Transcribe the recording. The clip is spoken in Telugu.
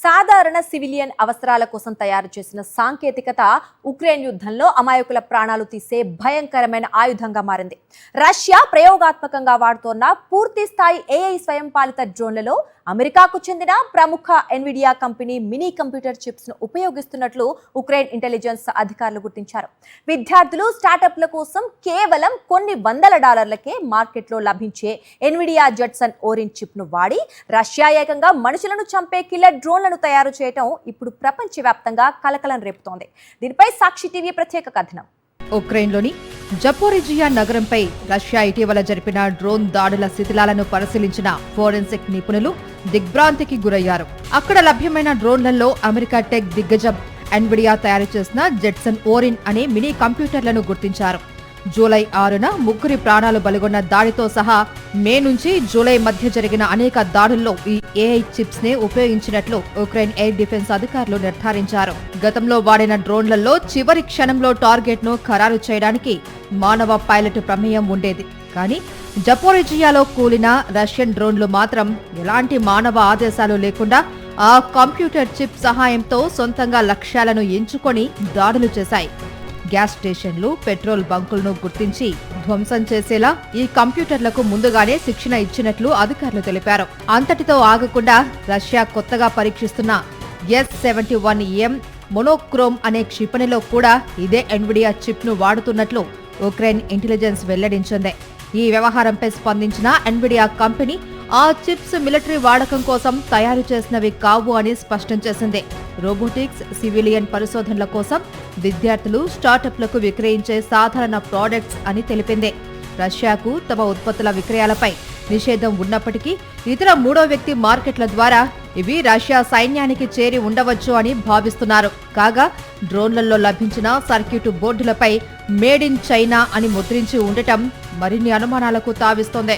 సాధారణ సివిలియన్ అవసరాల కోసం తయారు చేసిన సాంకేతికత ఉక్రెయిన్ యుద్ధంలో అమాయకుల ప్రాణాలు తీసే భయంకరమైన ఆయుధంగా మారింది. రష్యా ప్రయోగాత్మకంగా వాడుతోన్న పూర్తి స్థాయి ఏఐ స్వయంపాలిత డ్రోన్లలో అమెరికాకు చెందిన ప్రముఖ Nvidia company mini computer chips ను ఉపయోగిస్తున్నట్లు ఉక్రెయిన్ ఇంటెలిజెన్స్ అధికారులు గుర్తించారు. విద్యార్థులు స్టార్టప్ల కోసం కేవలం కొన్ని $100కే మార్కెట్లో లభించే ఎన్విడియా జెట్సన్ ఓరిన్ చిప్ ను వాడి రష్యా ఏకంగా మనుషులను చంపే కిల్లర్ డ్రోన్లను తయారు చేయడం ఇప్పుడు ప్రపంచవ్యాప్తంగా కలకలం రేపుతోంది. దీనిపై సాక్షి టీవీ ప్రత్యేక కథనం. ఉక్రెయిన్లోని జపోరిజియా నగరంపై రష్యా ఇటీవల జరిపిన డ్రోన్ దాడుల శిథిలాలను పరిశీలించిన ఫోరెన్సిక్ నిపుణులు దిగ్భ్రాంతికి గురయ్యారు. అక్కడ లభ్యమైన డ్రోన్లలో అమెరికా టెక్ దిగ్గజం ఎన్విడియా తయారు చేసిన జెట్సన్ ఓరిన్ అనే మినీ కంప్యూటర్లను గుర్తించారు. జూలై 6న 3 ప్రాణాలు బలిగొన్న దాడితో సహా మే నుంచి జూలై మధ్య జరిగిన అనేక దాడుల్లో ఈ ఏఐ చిప్స్ నే ఉపయోగించినట్లు ఉక్రెయిన్ ఎయిర్ డిఫెన్స్ అధికారులు నిర్ధారించారు. గతంలో వాడిన డ్రోన్లలో చివరి క్షణంలో టార్గెట్ ను ఖరారు చేయడానికి మానవ పైలట్ ప్రమేయం ఉండేది. కానీ జపోరిజియాలో కూలిన రష్యన్ డ్రోన్లు మాత్రం ఎలాంటి మానవ ఆదేశాలు లేకుండా ఆ కంప్యూటర్ చిప్ సహాయంతో సొంతంగా లక్ష్యాలను ఎంచుకొని దాడులు చేశాయి. గ్యాస్ స్టేషన్లు, పెట్రోల్ బంకులను గుర్తించి ధ్వంసం చేసేలా ఈ కంప్యూటర్లకు ముందుగానే శిక్షణ ఇచ్చినట్లు అధికారులు తెలిపారు. అంతటితో ఆగకుండా రష్యా కొత్తగా పరీక్షిస్తున్న S-71M మోనోక్రోమ్ అనే క్షిపణిలో కూడా ఇదే ఎన్విడియా చిప్ ను వాడుతున్నట్లు ఉక్రెయిన్ ఇంటెలిజెన్స్ వెల్లడించింది. ఈ వ్యవహారంపై స్పందించిన ఎన్విడియా కంపెనీ ఆ చిప్స్ మిలిటరీ వాడకం కోసం తయారు చేసినవి కావు అని స్పష్టం చేసింది. రోబోటిక్స్, సివిలియన్ పరిశోధనల కోసం విద్యార్థులు, స్టార్టప్లకు విక్రయించే సాధారణ ప్రోడక్ట్స్ అని తెలిపింది. రష్యాకు తమ ఉత్పత్తుల విక్రయాలపై నిషేధం ఉన్నప్పటికీ ఇతర మూడో వ్యక్తి మార్కెట్ల ద్వారా ఇవి రష్యా సైన్యానికి చేరి ఉండవచ్చు అని భావిస్తున్నారు. కాగా డ్రోన్లలో లభించిన సర్క్యూట్ బోర్డులపై మేడ్ ఇన్ చైనా అని ముద్రించి ఉండటం మరిన్ని అనుమానాలకు తావిస్తోంది.